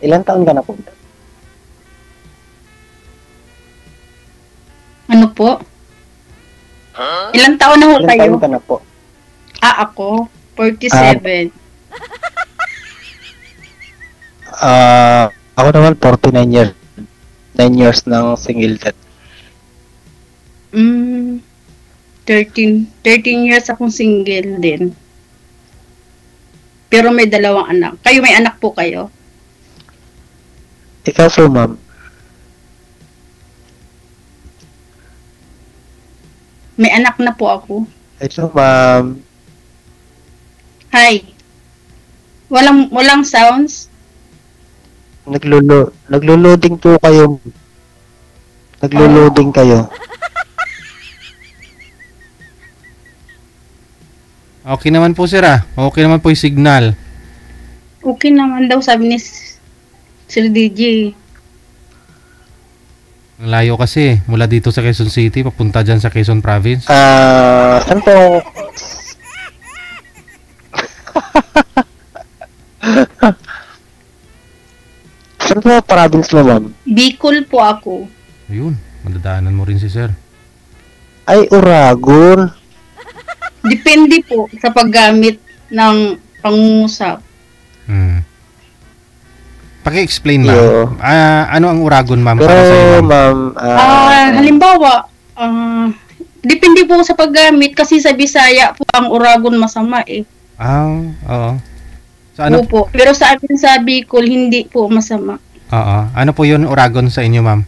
Ilang taon ka na po? Ano po? Ilang taon na ho Ilang kayo? taon ka na po? Ako? 47. Ako naman 49 years. 9 years ng single dad. 13 years akong single din. Pero may 2 anak. Kayo may anak po kayo? Ikaw po, ma'am. May anak na po ako. Ito, ma'am. Hi. Walang sounds? Naglo-loading po kayo. Naglo-loading kayo. Okay naman po sir ah. Okay naman po yung signal. Okay naman daw sabi ni Sir DJ. Ang layo kasi mula dito sa Quezon City papunta dyan sa Quezon Province. Saan po? Saan po province mo, ma'am? Bicol po ako. Ayun, madadaanan mo rin si sir. Ay, Uragon. Depende po sa paggamit ng pangungusap. Paki-explain Yo. ma'am. Ano ang Uragon ma'am Pero, para sa iyo ma'am? ma'am, Halimbawa, depende po sa paggamit kasi sa Bisaya po ang Uragon masama eh. Oo. So ano? Opo. Pero sa akin sa Bicol, hindi po masama. Oo. Ano po yun Uragon sa inyo ma'am?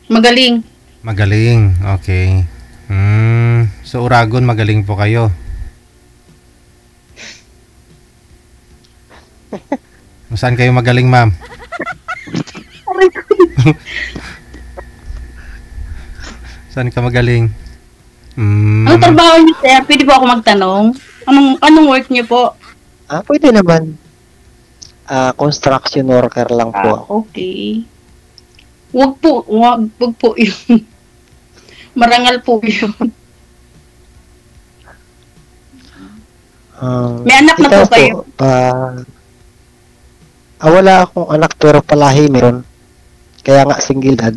Magaling. Magaling. Okay. So Uragon magaling po kayo. Saan kayo magaling ma'am? Saan ka magaling? Anong trabaho niyo, sir? Pwede po ako magtanong? Anong work niyo po? Pwede naman. Construction worker lang po. Okay. Wag po yun. Marangal po yun. May anak na ikaw po kayo? Wala akong anak pero palahi meron. Kaya nga single dad.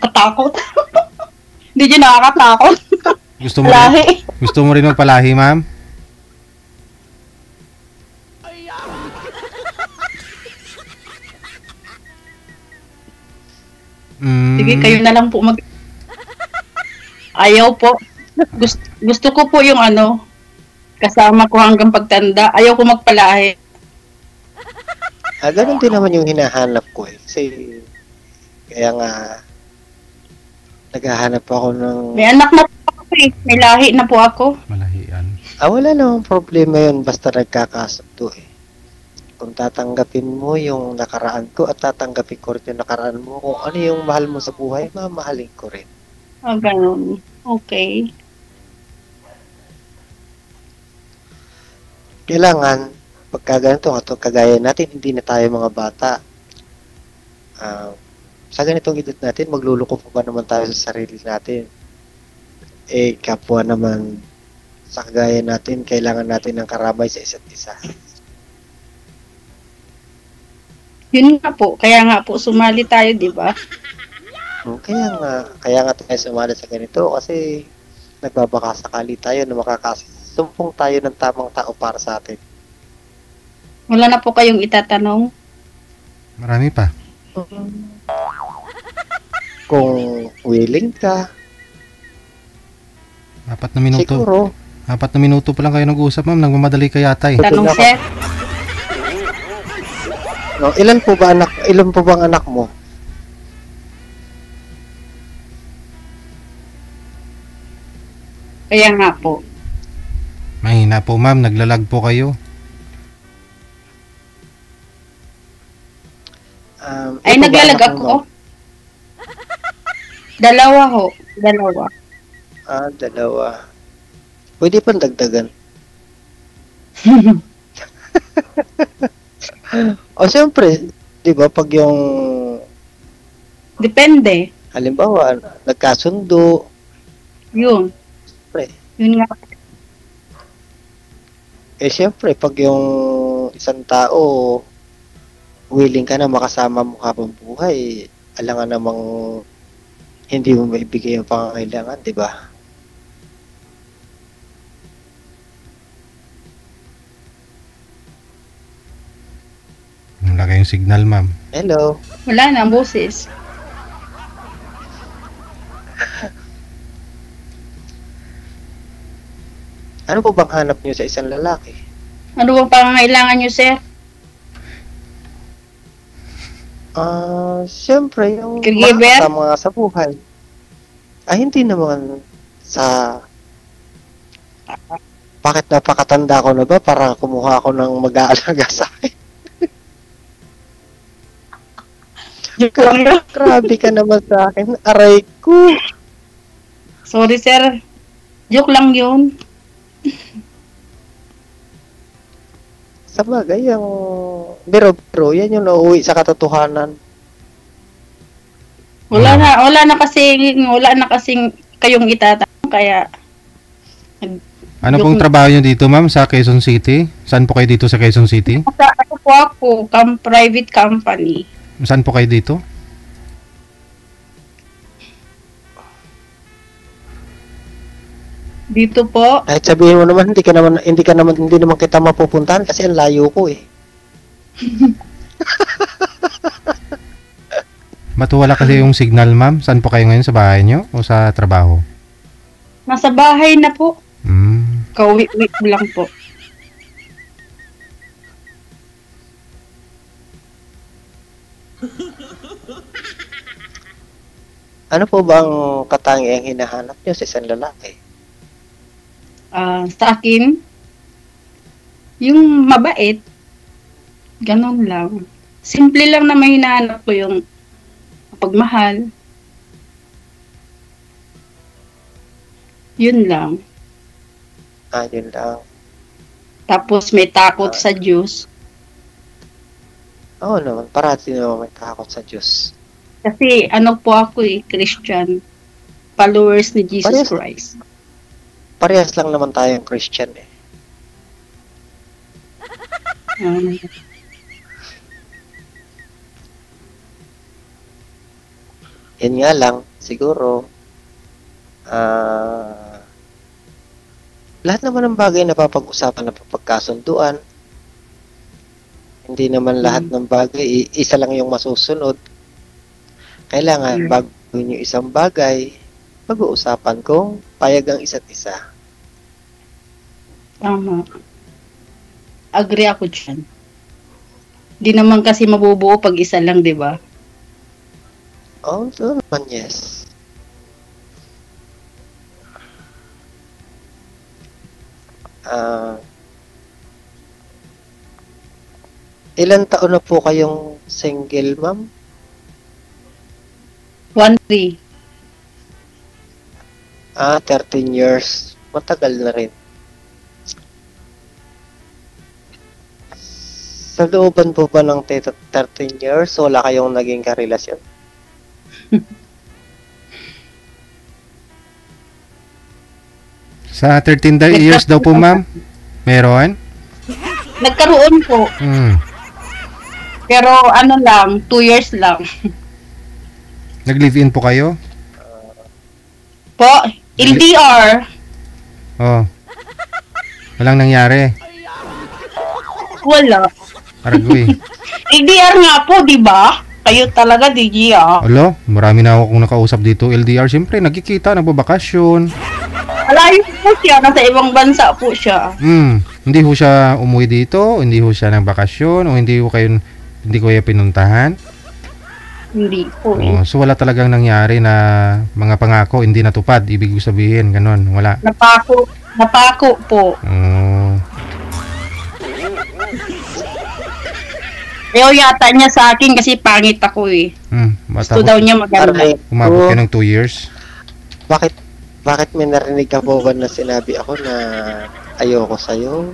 Katakot. Hindi dyan nakakatakot. Gusto mo rin magpalahi ma'am? Sige, kayo na lang po Ayaw po. Gusto ko po yung kasama ko hanggang pagtanda. Ayaw ko magpalahi. Ganun din naman yung hinahanap ko eh. Kasi, kaya nga, naghahanap ako ng... May anak na po ako eh. May lahi na po ako. Malahian. Wala namang problema yun basta nagkakasundo eh. Kung tatanggapin mo yung nakaraan ko at tatanggapin ko rin yung nakaraan mo, kung ano yung mahal mo sa buhay, mamahalin ko rin. Ganun. Okay. Kailangan, pagka ganito, kagaya natin, hindi na tayo mga bata. Sa ganitong edad natin, magluluko pa ba naman tayo sa sarili natin? Kapwa naman, sa kagaya natin, kailangan natin ng karabay sa isa't isa. Yun nga po. Kaya nga po, sumali tayo, di ba? Kaya nga tayo sumali sa ganito kasi nagbabaka sakali tayo na makakasumpong tayo ng tamang tao para sa atin. Wala na po kayong itatanong? Marami pa. Kung willing ka, 4 na minuto. siguro. 4 na minuto pa lang kayo nag-uusap ma'am. Nagmamadali ka yata eh. Tanong, sir? No, ilan po bang anak mo? Kaya nga po. Mahina po ma'am. Naglalag po kayo. Ay, naglalag ako. 2 ho. 2. 2. Pwede pang dagdagan. Siyempre, di ba, pag yung Depende. halimbawa, nagkasundo, Yun. pre, Yun nga. Siyempre, pag yung isang tao, willing ka na makasama mo habang buhay, alangan namang hindi mo maibigay yung pangangailangan, di ba? Wala kayong signal, ma'am. Hello? Wala na ang boses. Ano po bang hanap nyo sa isang lalaki? Ano bang pangangailangan nyo, sir? Siyempre, yung Caregiver? makakasama nga sa buhay. Hindi naman sa... Bakit napakatanda ko na ba para kumuha ako ng mag-aalaga sa akin? Grabe ka naman sa akin. Aray ko. Sorry, sir. Joke lang yun. Sa bagay, yung biro-biro, yan yung nauwi sa katotohanan. Wala na kasing kayong itatanong, kaya Ano pong trabaho nyo dito, ma'am, sa Quezon City? Saan po kayo dito sa Quezon City? Ako po private company. Saan po kayo dito? Dito po. Kahit sabihin mo naman, hindi naman kita mapupuntahan kasi ang layo ko eh. Matuwala kasi yung signal, ma'am. Saan po kayo ngayon? Sa bahay nyo o sa trabaho? Nasa bahay na po. Kauwi-uwi ko lang po. Ano po ba ang katangiang hinahanap nyo sa isang lalaki? Sa akin, yung mabait, ganun lang. Simple lang na may hinahanap ko, yung pagmahal. Yun lang. Yun lang. Tapos may takot sa Diyos. Oo naman, parati naman may takot sa Diyos. Kasi ano po ako Christian. Followers ni Jesus Christ. Parehas lang naman tayong Christian eh. Yan nga lang, siguro, lahat naman ng bagay na papag-usapan na papagkasunduan. Hindi naman lahat ng bagay, isa lang yung masusunod. Kailangan, bago yung isang bagay, pag-uusapan kung payag ang isa't isa. Tama. Agree ako dyan. Di naman kasi mabubuo pag isa lang, di ba? Oo, ito naman, yes. Ilan taon na po kayong single, ma'am? 1-3. 13 years. Matagal na rin. Sa looban po ba ng 13 years, wala kayong naging karelasyon? Sa 13 years daw po, ma'am? Meron? Nagkaroon po. Pero ano lang, 2 years lang. Nag-live-in po kayo? Po, LDR. Oh. Walang nangyari. Wala. Aragoy. LDR nga po, di ba? Kayo talaga, DJ, Alo, marami na akong nakausap dito. LDR, siyempre, nagkikita, nagbabakasyon. Malayo po siya, nasa ibang bansa po siya. Hindi ho siya umuwi dito, hindi ho siya nagbakasyon, o hindi ko kayo pinuntahan. Hindi po. So wala talagang nangyari na mga pangako hindi natupad, ibig sabihin ganon, wala. Napako po. Ayaw yata niya sa akin kasi pangit ako eh. Gusto daw niya maganda. Umabot ka ng 2 years. Bakit may narinig ka po ba na sinabi ako na ayoko sa'yo?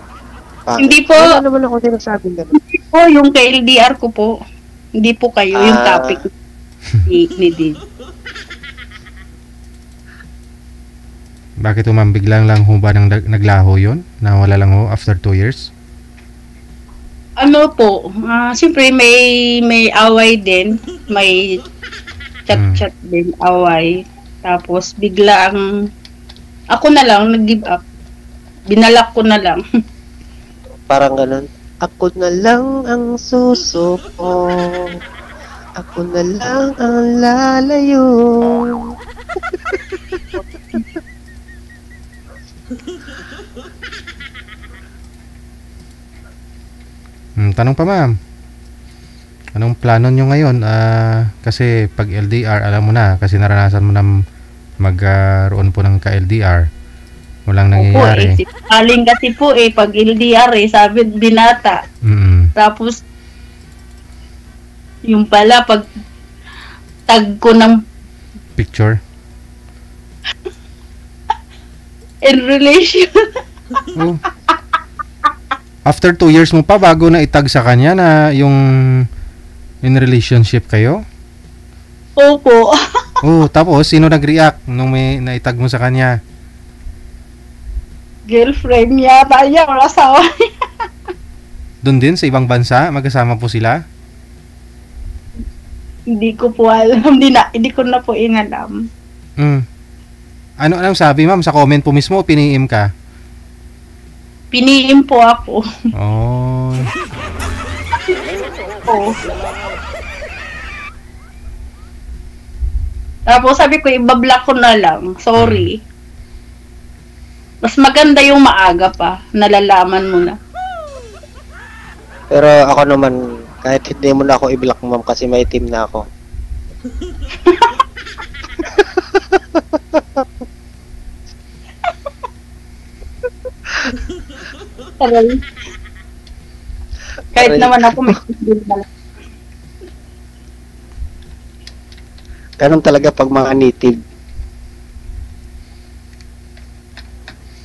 Bakit? Hindi po. Wala naman ako sinasabi gano'n. Hindi po, yung kay LDR ko po. Hindi po kayo, yung topic ni Did. Bakit biglang lang ho ba naglaho yun? Nawala lang ho after 2 years? Ano po, siyempre may away din, may chat-chat din, away. Tapos bigla ako na lang nag-give up. Binalak ko na lang. Parang ganun. Ako na lang ang susuko. Ako na lang ang lalayo. Tanong pa ma'am. Anong plano nyo ngayon? Kasi pag LDR, alam mo na, kasi naranasan mo na magkaroon po ng ka-LDR. Walang nangyayari. Aling kasi po pag LDR sabi binata. Tapos, yung pala, pag tag ko ng picture? in relation. Oh. After 2 years mo pa bago na itag sa kanya na yung in relationship kayo? Opo. Oh, tapos sino nag-react nung may naitag mo sa kanya? Girlfriend niya, tayo, asawa niya. Doon din sa ibang bansa, magkasama po sila? Hindi ko po alam, hindi ko na po inalam. Anong sabi ma'am? Sa comment po mismo, piniim ka? Piniim po ako. Oh. Oo. Tapos sabi ko, ibablock ko na lang. Sorry. Mas maganda yung maaga pa. Nalalaman mo na. Pero ako naman, kahit hindi mo na ako i-block ma'am kasi may team na ako. Aray. Kahit Aray. naman ako may team na lang. Ganun talaga pag mga native.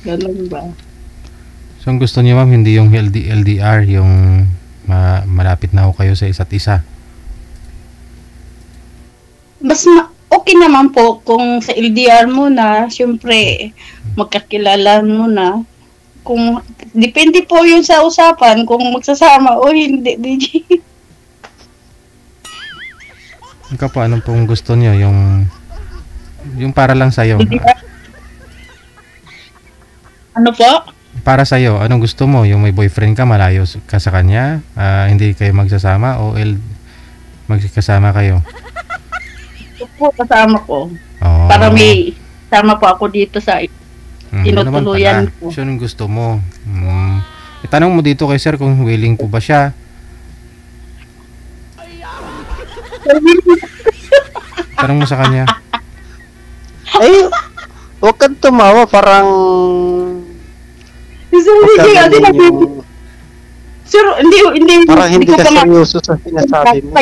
Ganun ba? So ang gusto niyo ma'am, hindi yung LDR, yung malapit na ho kayo sa isa't isa. Mas okay naman po kung sa LDR mo na, syempre, magkakilala mo na. Kung, depende po yun sa usapan, kung magsasama o hindi, DJ. Ikaw po, anong pong gusto niyo? Yung para lang sa'yo. Ano po? Para sa'yo, anong gusto mo? Yung may boyfriend ka, malayo ka sa kanya? Hindi kayo magsasama o magkasama kayo? Ito po, kasama ko. Oh. Para may sama po ako dito sa Yun naman tinutuluyan pala. ko. So, anong gusto mo? Itanong mo dito kay sir kung willing po ba siya. Tanong mo sa kanya. Ay, huwag kang tumawa, parang... Hindi, Sir, hindi. Parang hindi ko ka pa seryoso sa sinasabi mo.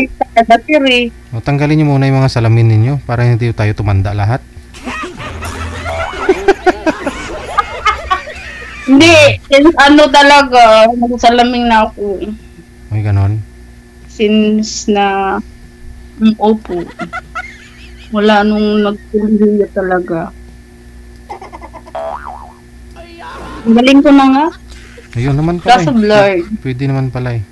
O, tanggalin niyo muna yung mga salamin ninyo para hindi tayo tumanda lahat. Hindi, ano talaga, nagsalaming na ako. May ganon. Since na, opo. Wala nung nagkuliya talaga. Ang galing ko na nga. Ayun naman pala. Kaso blurred. Pwede naman pala eh.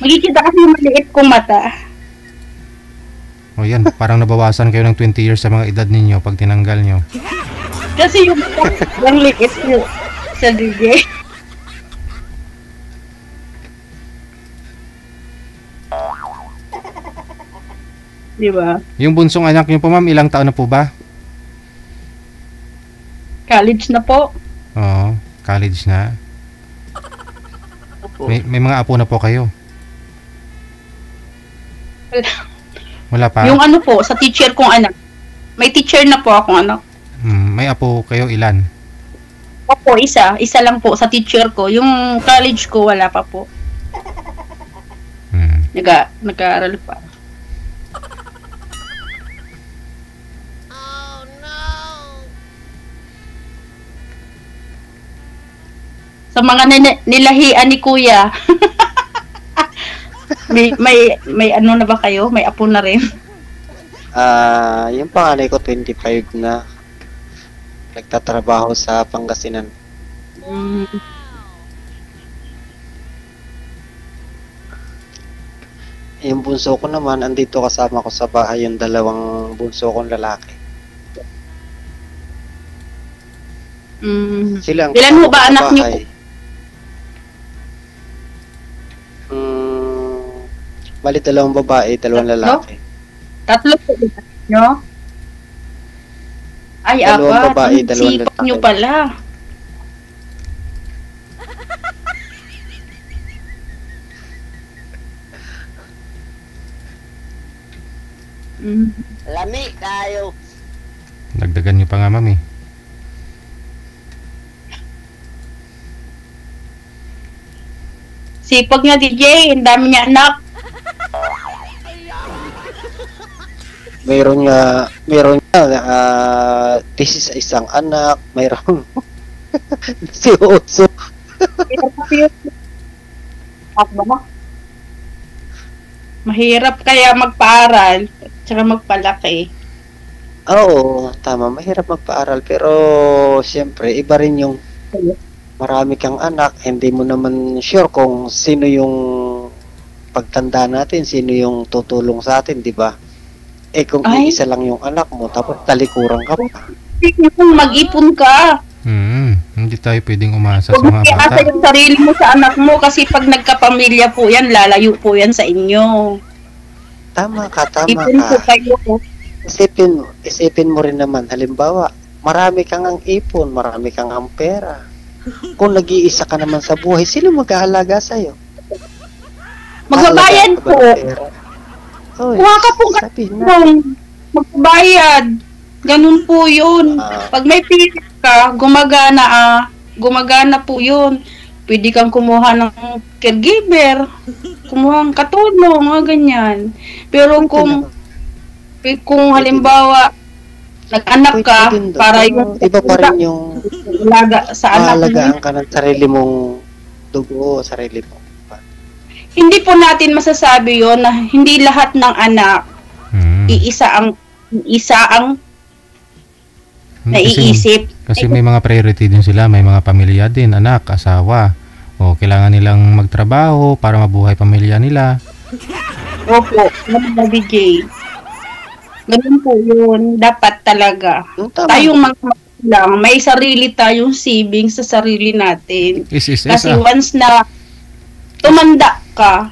Magkikita kasi yung maliit kong mata. O yan, parang nabawasan kayo ng 20 years sa mga edad ninyo pag tinanggal nyo. Kasi yung liit yung sa DJ. Di ba? Yung bunsong anak nyo po ma'am, ilang taon na po ba? College na po. Oo, college na. May mga apo na po kayo? Wala pa? Yung ano po, sa teacher kong anak. May teacher na po akong anak. May apo kayo ilan? Opo, isa. Isa lang po sa teacher ko. Yung college ko, wala pa po. Nag-aaral pa. Sa mga nilahian ni Kuya. may ano na ba kayo? May apo na rin? Yung panganay ko 25 na. nagtatrabaho sa Pangasinan. Mm. Yung bunso ko naman, andito kasama ko sa bahay yung dalawang bunso kong lalaki. Mm. Sila ang Ilan ho kasama ba ko sa anak niyo? bahay. Bali, dalawang babae, dalawang lalaki. Tatlo po ba nyo? Ay, Dalawang apat. babae, Ang dalawang sipag lalaki. nyo pala. Mm. Lami tayo. Dagdagan nyo pa nga, ma'am, eh. Sipag niya, DJ. Ang dami niya anak. Meron nga, this is isang anak, mayroong si Oso. Mahirap kaya magpaaral at saka magpalaki. Oo, tama, mahirap magpaaral, pero siyempre, iba rin yung marami kang anak, hindi mo naman sure kung sino yung pagtanda natin, sino yung tutulong sa atin, di ba? Eh kung Ay. iisa lang yung anak mo, tapos talikuran ka pa. Kung mag-ipon ka, Hindi tayo pwedeng umasa sa huwag mga mo bata. iasa yung sarili mo sa anak mo kasi pag nagkapamilya po yan, lalayo po yan sa inyo. Tama ka. Ipon po kayo. Isipin mo rin naman, halimbawa, marami kang ang ipon, marami kang ang pera. Kung nag-iisa ka naman sa buhay, sino mag-aalaga sa'yo? Magbabayad Aalagaan ka ba po. ng pera? Oy, Kuha ka po sabi na. magbabayad. Ganun po yun. Ah. Pag may pera ka, gumagana po yun. Pwede kang kumuha ng caregiver, kumuha ng katulong, mga ganyan. Pero kung halimbawa, nag-anak ka, Pwede din doon. para Pero yung iba pa rin yung alaga sa anak mo. maalagaan ka ng sarili mong dugo, sarili mo. Hindi po natin masasabi yon na hindi lahat ng anak iisa ang naiisip. Kasi may mga priority din sila, may mga pamilya din, anak, asawa. O kailangan nilang magtrabaho para mabuhay pamilya nila. Opo, mga DJ. Ganun po yun. Dapat talaga. Tama. Tayong mga magulang, may sarili tayong savings sa sarili natin. Kasi once na tumanda ka,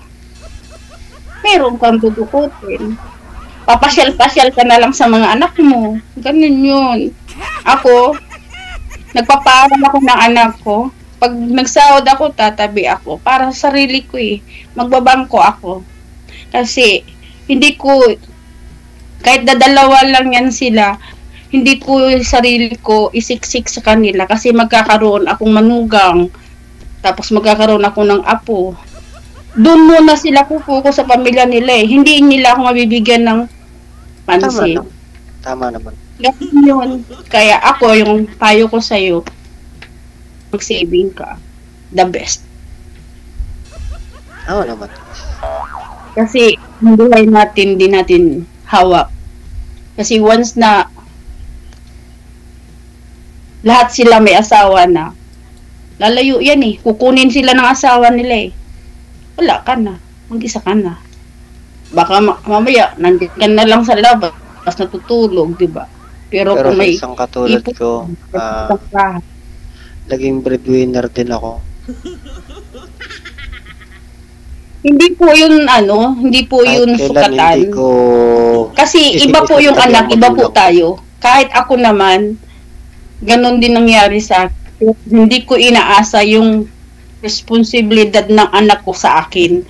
meron kang dudukutin. Papasyal-pasyal ka na lang sa mga anak mo. Ganun yun. Ako, nagpapaaral ako ng anak ko. Pag nagsahod ako, tatabi ako. Para sa sarili ko eh. Magbabangko ako. Kasi, hindi ko, kahit dadalawa lang yan sila, hindi ko sarili ko isiksik sa kanila. Kasi magkakaroon akong manugang. Tapos magkakaroon ako ng apo. Doon muna sila pupuko sa pamilya nila eh. Hindi nila ako mabibigyan ng pansin. Tama naman. Ganun yun. Kaya ako, yung payo ko sa'yo, mag-saving ka. The best. Oo naman. Kasi, yung buhay natin, di natin hawak. Kasi once na lahat sila may asawa na, lalayo yan eh. Kukunin sila ng asawa nila eh. Wala ka na. Mag-isa ka na. Baka mamaya, nandun ka na lang sa labas, natutulog, di ba? Pero kung may isang katulad ko, naging breadwinner din ako. hindi po yun hindi po Kahit yun kailan sukatan. hindi ko Kasi iba po yung anak, iba po tayo. Kahit ako naman, ganun din nangyari sa akin. Hindi ko inaasa yung responsibilidad ng anak ko sa akin.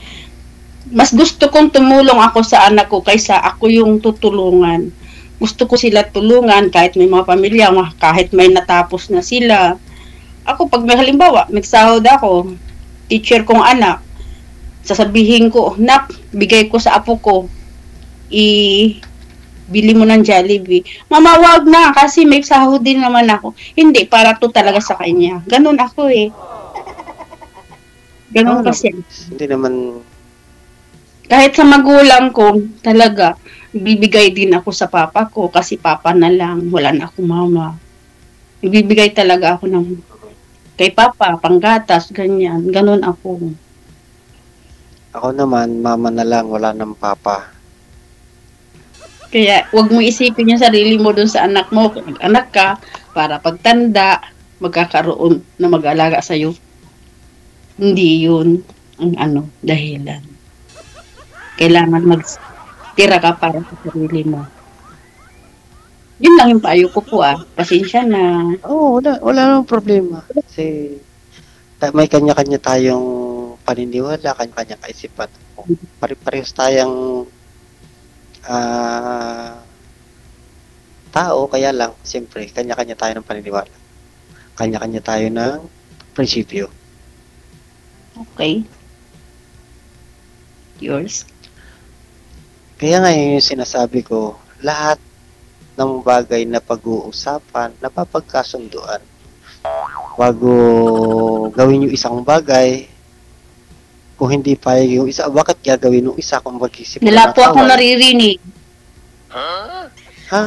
Mas gusto kong tumulong ako sa anak ko kaysa ako yung tutulungan. Gusto ko sila tulungan kahit may mga pamilya, kahit may natapos na sila. Ako pag may halimbawa, nagsahod ako, teacher kong anak, sasabihin ko, nak, bigay ko sa apo ko, bili mo ng Jollibee. Mama, wag na, kasi may sahod din naman ako. Hindi, para to talaga sa kanya. Ganun ako eh. Ganun kasi. Hindi naman. Kahit sa magulang ko, talaga, bibigay din ako sa papa ko kasi papa na lang, wala na akong mama. Ibibigay talaga ako ng kay Papa, panggatas, ganyan. Ganon ako. Ako naman, mama na lang, wala nang papa. Kaya wag mo isipin yung sarili mo dun sa anak mo. Kung anak ka, para pagtanda, magkakaroon na mag-alaga sa'yo. Hindi yun ang dahilan. Kailangan magtira ka para sa sarili mo. Yun lang yung payo ko po Pasensya na. Oo, wala nang problema. Kasi may kanya-kanya tayong paniniwala, kanya-kanya kaisipan. Pare-parehas tayong tao, kaya lang, siyempre, kanya-kanya tayo ng paniniwala. Kanya-kanya tayo ng prinsipyo. Okay. Yours? Kaya nga yung sinasabi ko, lahat ng bagay na pag-uusapan, napapagkasunduan. Bago gawin yung isang bagay, kung hindi pa yung isa, bakit gagawin yung isa kung mag-isip ka Wala ng po ako away? naririnig. Ha?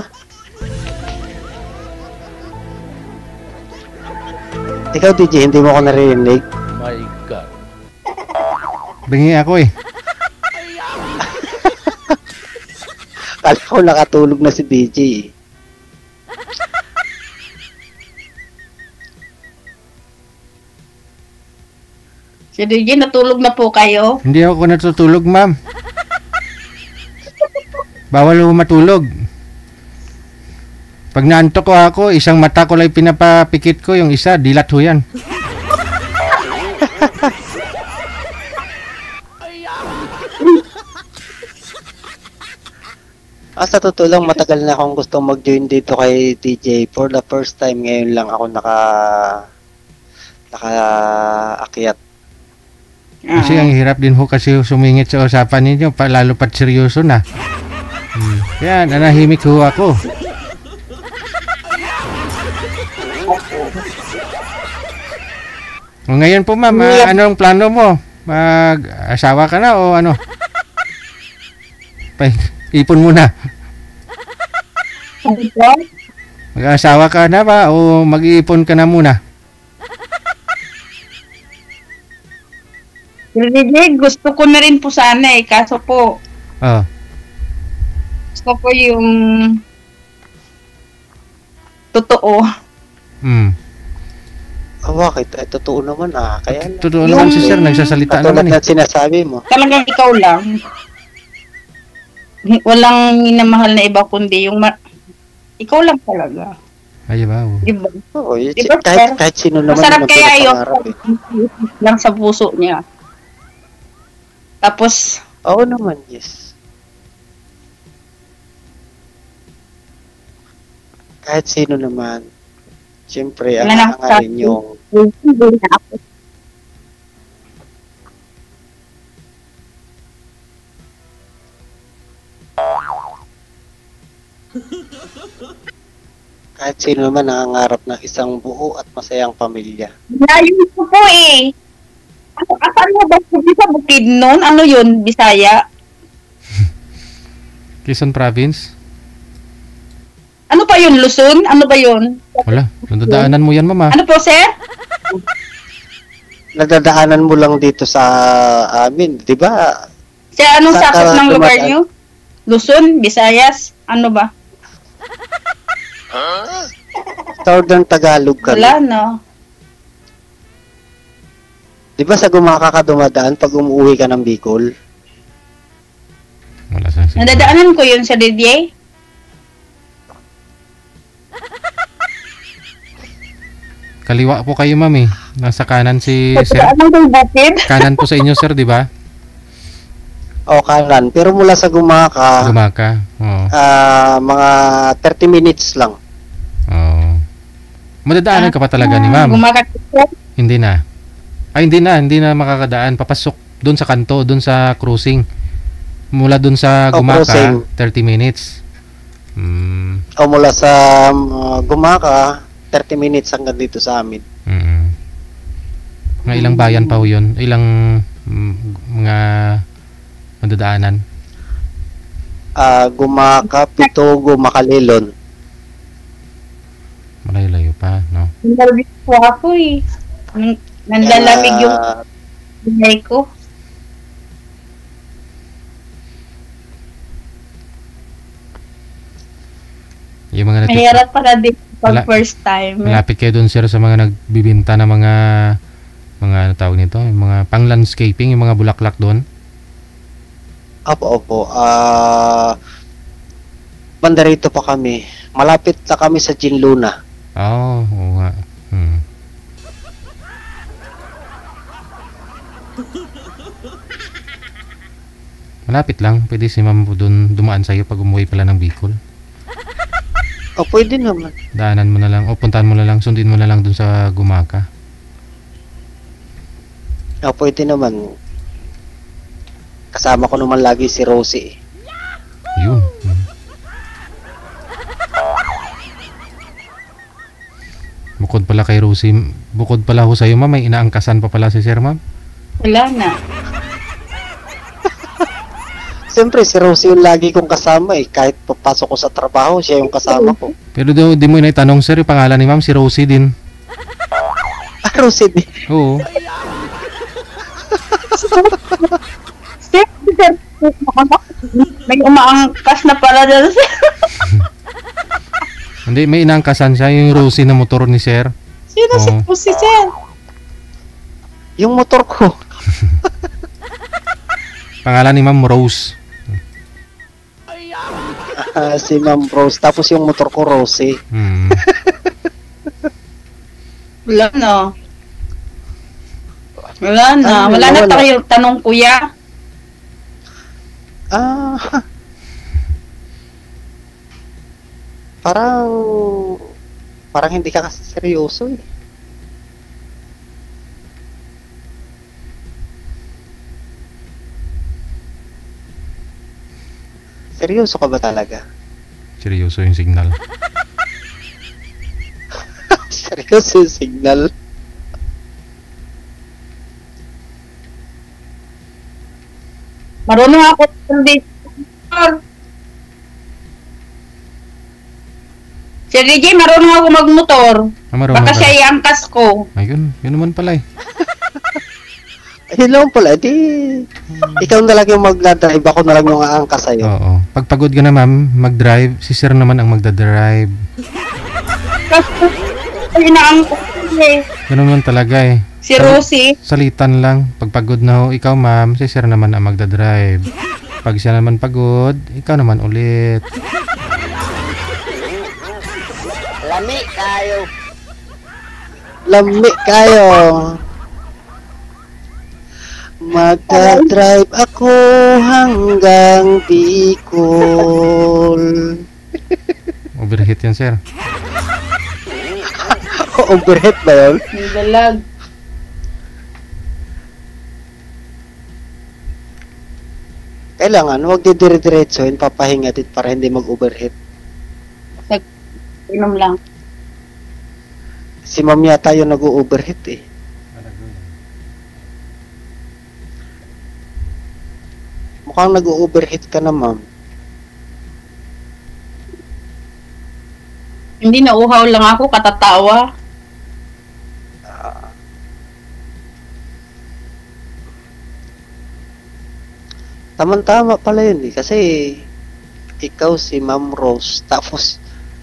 Ikaw, DJ, hindi mo ako naririnig? My God. Bingi ako eh. Kala ko nakatulog na si DJ eh. Si DJ, natulog na po kayo? Hindi ako natutulog, ma'am. Bawal ako matulog. Pag naantok ko ako, isang mata ko lang pinapapikit ko, yung isa, dilat ho yan. Sa totoo lang, matagal na akong gustong mag-join dito kay DJ. For the first time, ngayon lang ako naka-akyat. Kasi ang hirap din ho kasi sumingit sa usapan ninyo, lalo pat seryoso na. Yan, nanahimik ho ako. O ngayon po ma'am, anong plano mo? Mag-asawa ka na o ano? Ipon muna. Mag-asawa ka na ba o mag-iipon ka na muna? DJ, gusto ko na rin po sana kaso po, Oh. gusto ko yung totoo. Bakit? Totoo naman kaya lang. Totoo naman si sir, nagsasalita Katulad naman eh. na sinasabi mo. Talagang ikaw lang. Walang minamahal na iba kundi yung ikaw lang talaga. Ay, wow. Diba? Oo, Diba, kahit sino naman Masarap yung kaya yun pinapangarap eh. lang sa puso niya. Tapos, Oo naman, yes. Kahit sino naman, siyempre, ang Wala nang hangarin yung hindi na ako. kahit sino naman nangangarap ng isang buo at masayang pamilya. Layo ko po eh. Asan mo ba sa bukid nun? Ano yun? Bisaya? Quezon Province? Ano pa yun? Luzon? Ano ba yun? Wala, nadadaanan mo yan mama. Ano po, sir? Nadadaanan mo lang dito sa amin, di ba? Sir, anong Saan sakop ka ng lugar dumadaan? niyo? Luzon? Visayas? Ano ba? Southern Tagalog ka. Wala, no? Di ba sa Gumaka ka dumadaan pag umuwi ka ng Bicol? Wala sa siguro. Nadadaanan ko yun sa DJ. Kaliwa po kayo ma'am eh. Nasa kanan si sir. Nadadaanan ko yung bukid. Kanan po sa inyo sir, di ba? O kanan. Pero mula sa Gumaka, Gumaka. Oo. mga 30 minutes lang. Oo. Madadaanan ka pa talaga ni ma'am. Gumakakit. Hindi na. Ay, hindi na makakadaan. Papasok doon sa kanto, doon sa cruising. Mula doon sa Gumaka, cruising. 30 minutes. O mula sa Gumaka, 30 minutes hanggang dito sa amin. Mga ilang bayan pa ho yun? Ilang mga madadaanan? Gumaka, Pitugo, Makalilon. Malayo-layo pa, no? Nervous po ako eh. Nanlalamig yung Kaya, binay ko. Yung mga Mahirap pala din pag Wala. first time. malapit kayo doon sir sa mga nagbibinta ng mga ano tawag nito, yung mga pang landscaping, yung mga bulaklak doon. opo. Banda rito pa kami. Malapit na kami sa Jinluna. Oo nga. Malapit lang, pwede si ma'am po doon dumaan sa'yo pag umuwi pala ng Bicol. O, pwede naman. Daanan mo na lang, o puntahan mo na lang, sundin mo na lang doon sa Gumaka. O, pwede naman. Kasama ko naman lagi si Rosie. Yun. Bukod pala kay Rosie, bukod pala ho sa'yo ma'am, may inaangkasan pa pala si sir ma'am. Wala na. Siyempre, si Rosie yung lagi kong kasama eh. Kahit papasok ko sa trabaho, siya yung kasama ko. Pero di mo inaitanong sir, yung pangalan ni ma'am, si Rosie din. Ah, Rosie din. Oo. Sir, may umaangkas na pala dyan. Hindi, may inaangkasan siya, yung Rosie na motor ni sir. Sino Oo. si Sir? Yung motor ko. Pangalan ni ma'am Rose. Si Ma'am Rose. Tapos yung motor ko, Rosie. Wala na. Wala na. Ah, Wala na wala. tayo tanong kuya. Ah. Parang hindi ka kasi seryoso eh. Seryoso ka ba talaga? Seryoso yung signal. Seryoso yung signal? Marunong ako hindi. Sir DJ, marunong ako magmotor. Marunong Baka ka. siya iangkas ko. Ayun, yun naman pala eh. Ayun lang pala, di ikaw na lang yung magdadrive, ako na lang yung aangkas sa'yo. Oo. Pag pagod ka na ma'am, mag-drive, si sir naman ang magdadrive. Kasi inaangkas ko eh. Ganun naman talaga eh. Si Rosie. Salitan lang. Pag pagod na ho, ikaw ma'am, si sir naman ang magdadrive. Pag siya naman pagod, ikaw naman ulit. Lami kayo. Lami kayo. Magdadrive ako hanggang Bicol. Overheat yan sir. Overhead ba yun? Yung dalag. Kailangan, huwag didire-diretsoin, papahinga din para hindi mag-overheat. Inom lang. Si ma'am yata yung nag-overheat eh. Mukhang nag-overheat ka na ma'am. Hindi nauhaw lang ako, katatawa. Tama-tama pala yun eh. Kasi ikaw si Ma'am Rose. Tapos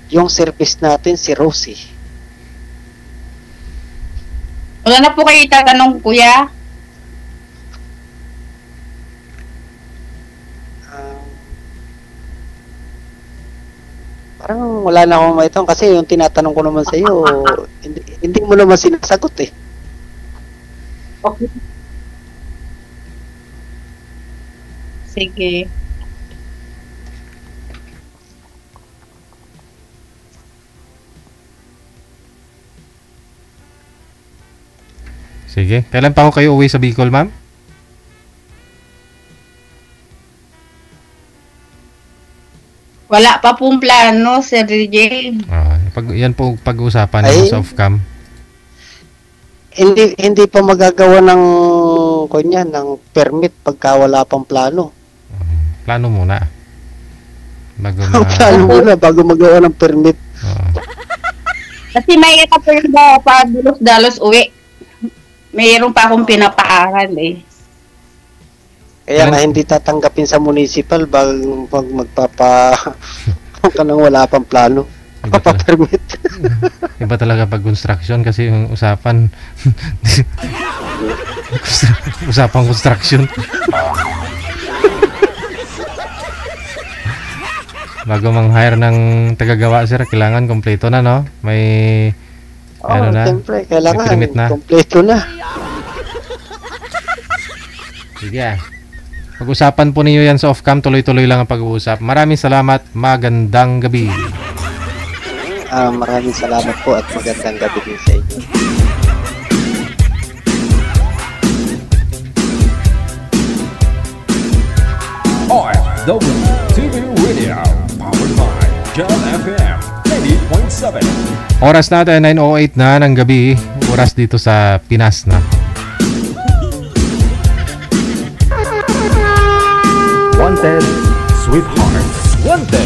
yung service natin si Rosie. Wala na po kayo itatanong, kuya. Ah, parang wala na akong maitong kasi yung tinatanong ko naman sa iyo, hindi mo naman sinasagot eh. Okay. Sige. Sige. Kailan pa ako kayo uwi sa Bicol ma'am? Wala pa pong plano, Sir DJ. Yan po pag-uusapan Ay. naman sa off-cam. Hindi pa magagawa ng kunya ng permit pagka wala pang plano. Plano muna. Bago Ang plano muna bago magawa ng permit. Oo. Kasi may ito po yung dalos-dalos uwi. Mayroon pa akong pinapaaral eh. Kaya nga hindi tatanggapin sa municipal pag magpapa ka nang wala pang plano. Iba, Papapermit. iba talaga pag construction kasi yung usapan usapang construction. Bago mang-hire ng tagagawa sir, kailangan kompleto na, no? May ano na? Siyempre, kailangan may permit na. kompleto na. Sige ah. Pag-usapan po ninyo yan sa off-cam, tuloy-tuloy lang ang pag-uusap. Maraming salamat, magandang gabi. Maraming salamat po at magandang gabi din sa inyo. RWTV Radio, powered by Jam FM 80.7. Oras natin, 9:08 na ng gabi. Oras dito sa Pinas na. Wanted, sweethearts. Wanted.